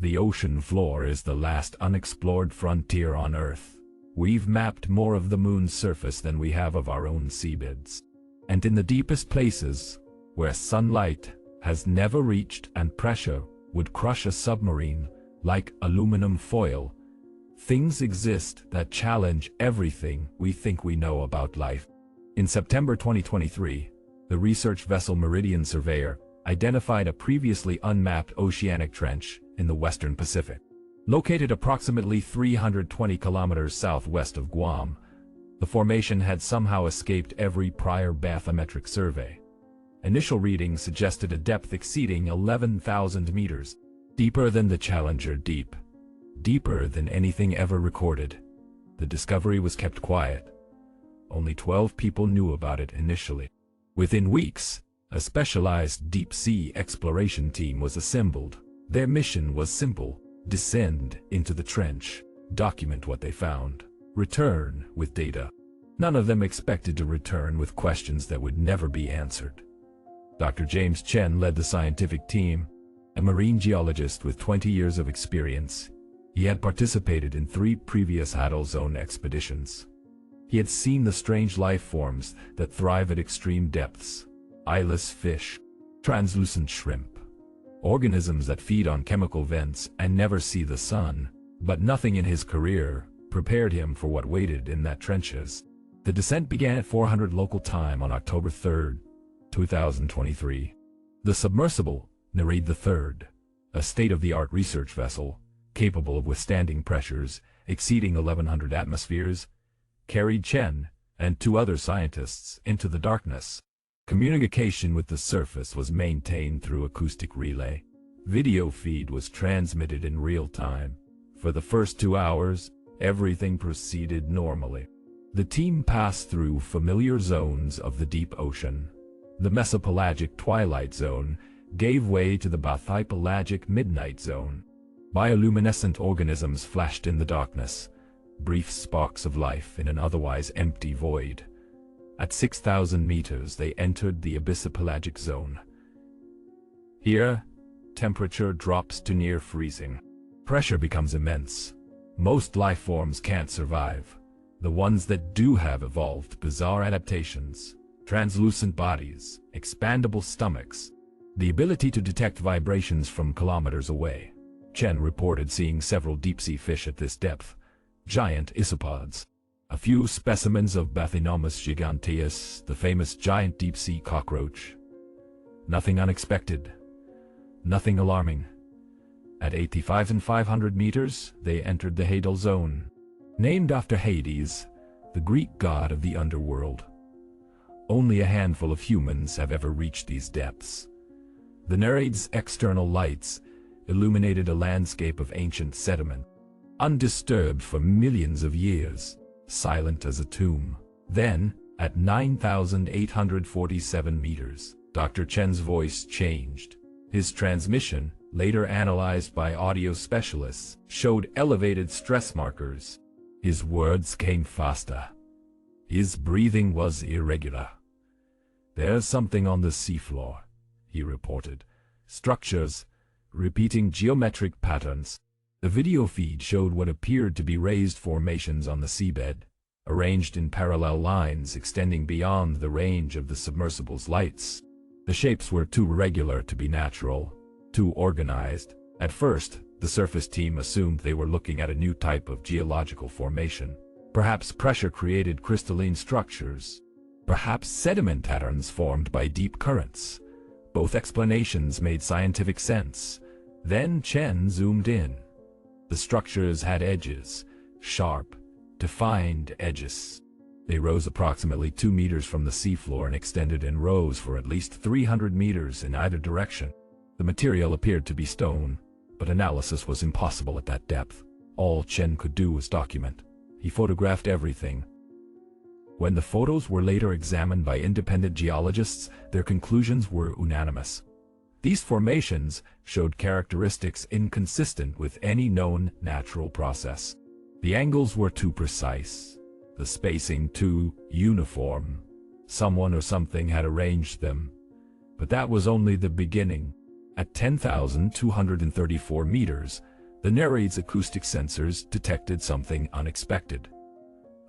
The ocean floor is the last unexplored frontier on Earth. We've mapped more of the moon's surface than we have of our own seabeds. And in the deepest places, where sunlight has never reached and pressure would crush a submarine like aluminum foil, things exist that challenge everything we think we know about life. In September 2023, the research vessel Meridian Surveyor identified a previously unmapped oceanic trench in the western Pacific. Located approximately 320 kilometers southwest of Guam, the formation had somehow escaped every prior bathymetric survey. Initial readings suggested a depth exceeding 11,000 meters, deeper than the Challenger Deep, deeper than anything ever recorded. The discovery was kept quiet. Only 12 people knew about it initially. Within weeks, a specialized deep-sea exploration team was assembled. Their mission was simple: descend into the trench, document what they found, return with data. None of them expected to return with questions that would never be answered. Dr. James Chen led the scientific team, a marine geologist with 20 years of experience. He had participated in 3 previous Hadal Zone expeditions. He had seen the strange life forms that thrive at extreme depths: eyeless fish, translucent shrimp, organisms that feed on chemical vents and never see the sun. But nothing in his career prepared him for what waited in that trenches. The descent began at 400 local time on October 3, 2023. The submersible, Nereid III, a state-of-the-art research vessel, capable of withstanding pressures exceeding 1100 atmospheres, carried Chen and 2 other scientists into the darkness. Communication with the surface was maintained through acoustic relay. Video feed was transmitted in real time. For the first 2 hours, everything proceeded normally. The team passed through familiar zones of the deep ocean. The mesopelagic twilight zone gave way to the bathypelagic midnight zone. Bioluminescent organisms flashed in the darkness, brief sparks of life in an otherwise empty void. At 6,000 meters, they entered the abyssopelagic zone. Here, temperature drops to near freezing. Pressure becomes immense. Most life forms can't survive. The ones that do have evolved bizarre adaptations: translucent bodies, expandable stomachs, the ability to detect vibrations from kilometers away. Chen reported seeing several deep-sea fish at this depth, giant isopods, a few specimens of Bathynomus giganteus, the famous giant deep-sea cockroach. Nothing unexpected, nothing alarming. At 85,500 meters, they entered the Hadal Zone, named after Hades, the Greek god of the underworld. Only a handful of humans have ever reached these depths. The Nereid's external lights illuminated a landscape of ancient sediment, undisturbed for millions of years, silent as a tomb. Then, at 9,847 meters, Dr. Chen's voice changed. His transmission, later analyzed by audio specialists, showed elevated stress markers. His words came faster. His breathing was irregular. "There's something on the seafloor," he reported. "Structures, repeating geometric patterns." The video feed showed what appeared to be raised formations on the seabed, arranged in parallel lines extending beyond the range of the submersible's lights. The shapes were too irregular to be natural, too organized. At first, the surface team assumed they were looking at a new type of geological formation. Perhaps pressure-created crystalline structures. Perhaps sediment patterns formed by deep currents. Both explanations made scientific sense. Then Chen zoomed in. The structures had edges, sharp, defined edges. They rose approximately 2 meters from the seafloor and extended in rows for at least 300 meters in either direction. The material appeared to be stone, but analysis was impossible at that depth. All Chen could do was document. He photographed everything. When the photos were later examined by independent geologists, their conclusions were unanimous. These formations showed characteristics inconsistent with any known natural process. The angles were too precise, the spacing too uniform. Someone or something had arranged them. But that was only the beginning. At 10,234 meters, The narrate's acoustic sensors detected something unexpected.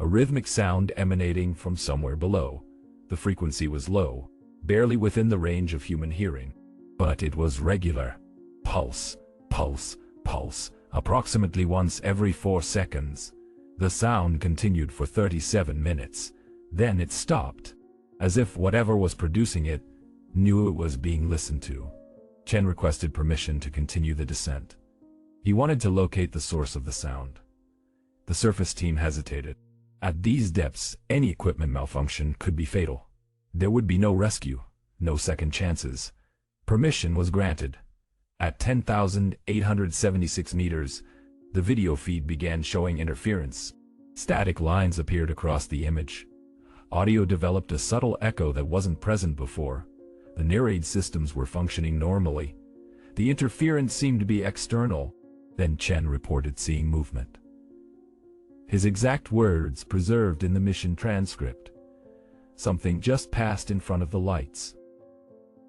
A rhythmic sound emanating from somewhere below. The frequency was low, barely within the range of human hearing. But it was regular. Pulse, pulse, pulse, approximately once every 4 seconds. The sound continued for 37 minutes. Then it stopped, as if whatever was producing it knew it was being listened to. Chen requested permission to continue the descent. He wanted to locate the source of the sound. The surface team hesitated. At these depths, any equipment malfunction could be fatal. There would be no rescue, no second chances. Permission was granted. At 10,876 meters, the video feed began showing interference. Static lines appeared across the image. Audio developed a subtle echo that wasn't present before. The narrate systems were functioning normally. The interference seemed to be external. Then Chen reported seeing movement. His exact words preserved in the mission transcript. Something just passed in front of the lights.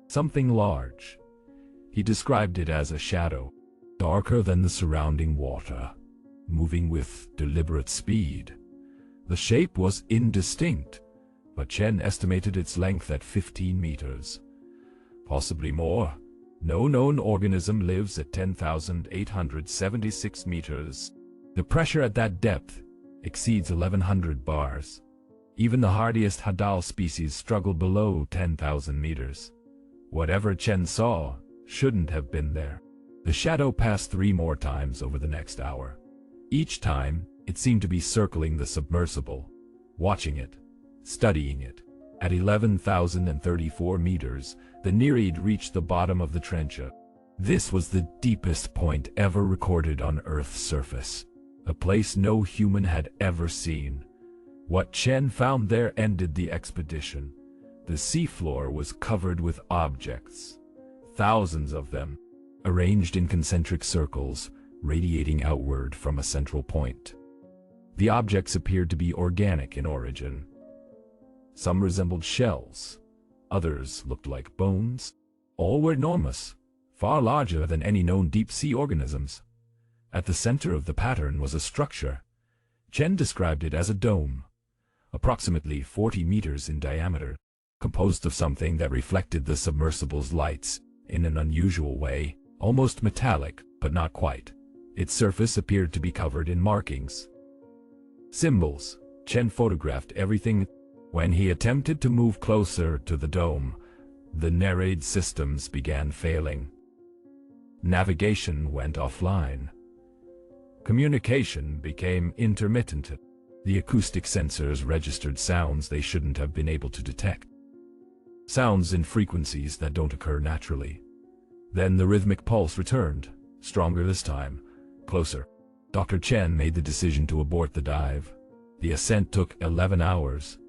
Something large. He described it as a shadow, darker than the surrounding water, moving with deliberate speed. The shape was indistinct, but Chen estimated its length at 15 meters. Possibly more. No known organism lives at 10,876 meters. The pressure at that depth exceeds 1,100 bars. Even the hardiest Hadal species struggled below 10,000 meters. Whatever Chen saw shouldn't have been there. The shadow passed 3 more times over the next hour. Each time, it seemed to be circling the submersible, watching it, studying it. At 11,034 meters, the Nereid reached the bottom of the trench. This was the deepest point ever recorded on Earth's surface, a place no human had ever seen. What Chen found there ended the expedition. The seafloor was covered with objects, thousands of them, arranged in concentric circles, radiating outward from a central point. The objects appeared to be organic in origin. Some resembled shells, others looked like bones. All were enormous, far larger than any known deep-sea organisms. At the center of the pattern was a structure. Chen described it as a dome, approximately 40 meters in diameter, composed of something that reflected the submersible's lights in an unusual way, almost metallic, but not quite. Its surface appeared to be covered in markings. Symbols. Chen photographed everything. When he attempted to move closer to the dome, the narrate systems began failing. Navigation went offline. Communication became intermittent. The acoustic sensors registered sounds they shouldn't have been able to detect. Sounds in frequencies that don't occur naturally. Then the rhythmic pulse returned, stronger this time, closer. Dr. Chen made the decision to abort the dive. The ascent took 11 hours.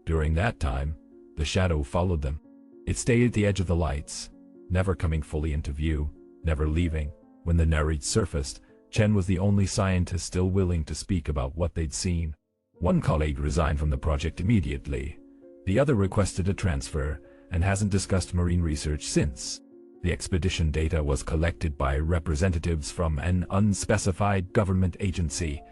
During that time, the shadow followed them. It stayed at the edge of the lights, never coming fully into view, never leaving. When the narrate surfaced, Chen was the only scientist still willing to speak about what they'd seen. One colleague resigned from the project immediately. The other requested a transfer and hasn't discussed marine research since. The expedition data was collected by representatives from an unspecified government agency.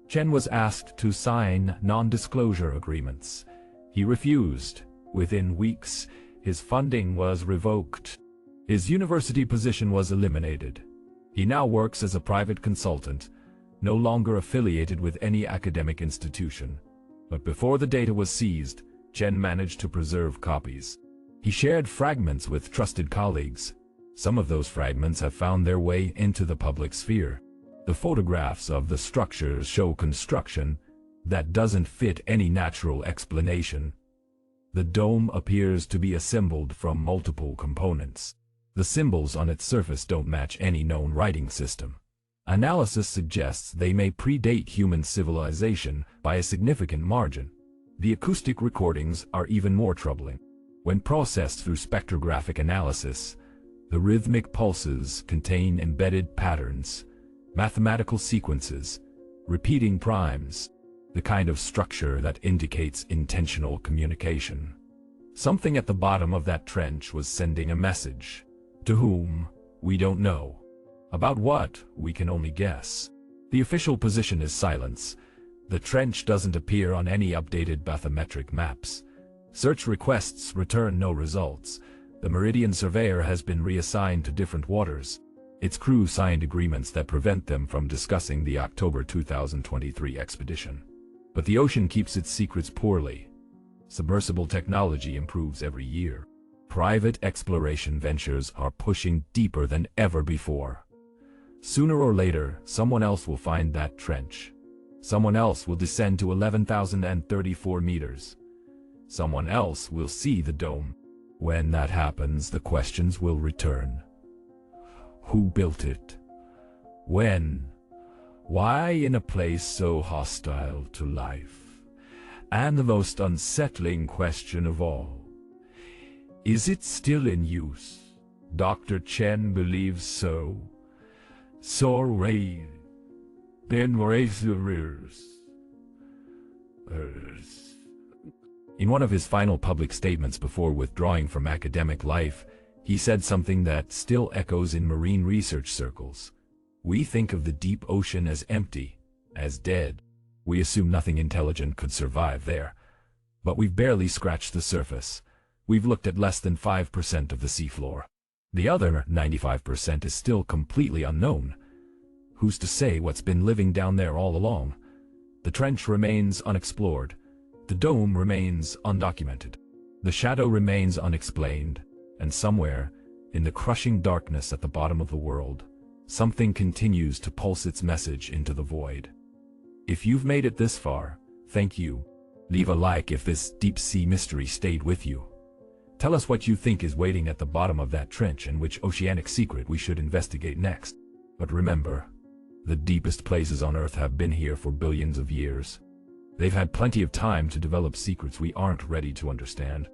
Chen was asked to sign non-disclosure agreements. He refused. Within weeks, his funding was revoked. His university position was eliminated. He now works as a private consultant, no longer affiliated with any academic institution. But before the data was seized, Chen managed to preserve copies. He shared fragments with trusted colleagues. Some of those fragments have found their way into the public sphere. The photographs of the structures show construction that doesn't fit any natural explanation. The dome appears to be assembled from multiple components. The symbols on its surface don't match any known writing system. Analysis suggests they may predate human civilization by a significant margin. The acoustic recordings are even more troubling. When processed through spectrographic analysis, the rhythmic pulses contain embedded patterns, mathematical sequences, repeating primes, the kind of structure that indicates intentional communication. Something at the bottom of that trench was sending a message. To whom? We don't know. About what, we can only guess. The official position is silence. The trench doesn't appear on any updated bathymetric maps. Search requests return no results. The Meridian Surveyor has been reassigned to different waters. Its crew signed agreements that prevent them from discussing the October 2023 expedition. But the ocean keeps its secrets poorly. Submersible technology improves every year. Private exploration ventures are pushing deeper than ever before. Sooner or later, someone else will find that trench. Someone else will descend to 11,034 meters. Someone else will see the dome. When that happens, the questions will return. Who built it? When? Why in a place so hostile to life? And the most unsettling question of all, is it still in use? Dr. Chen believes so. So Ray, then in one of his final public statements before withdrawing from academic life, he said something that still echoes in marine research circles. We think of the deep ocean as empty, as dead. We assume nothing intelligent could survive there. But we've barely scratched the surface. We've looked at less than 5% of the seafloor. The other 95% is still completely unknown. Who's to say what's been living down there all along? The trench remains unexplored. The dome remains undocumented. The shadow remains unexplained. And somewhere, in the crushing darkness at the bottom of the world, something continues to pulse its message into the void. If you've made it this far, thank you. Leave a like if this deep-sea mystery stayed with you. Tell us what you think is waiting at the bottom of that trench and which oceanic secret we should investigate next. But remember, the deepest places on Earth have been here for billions of years. They've had plenty of time to develop secrets we aren't ready to understand.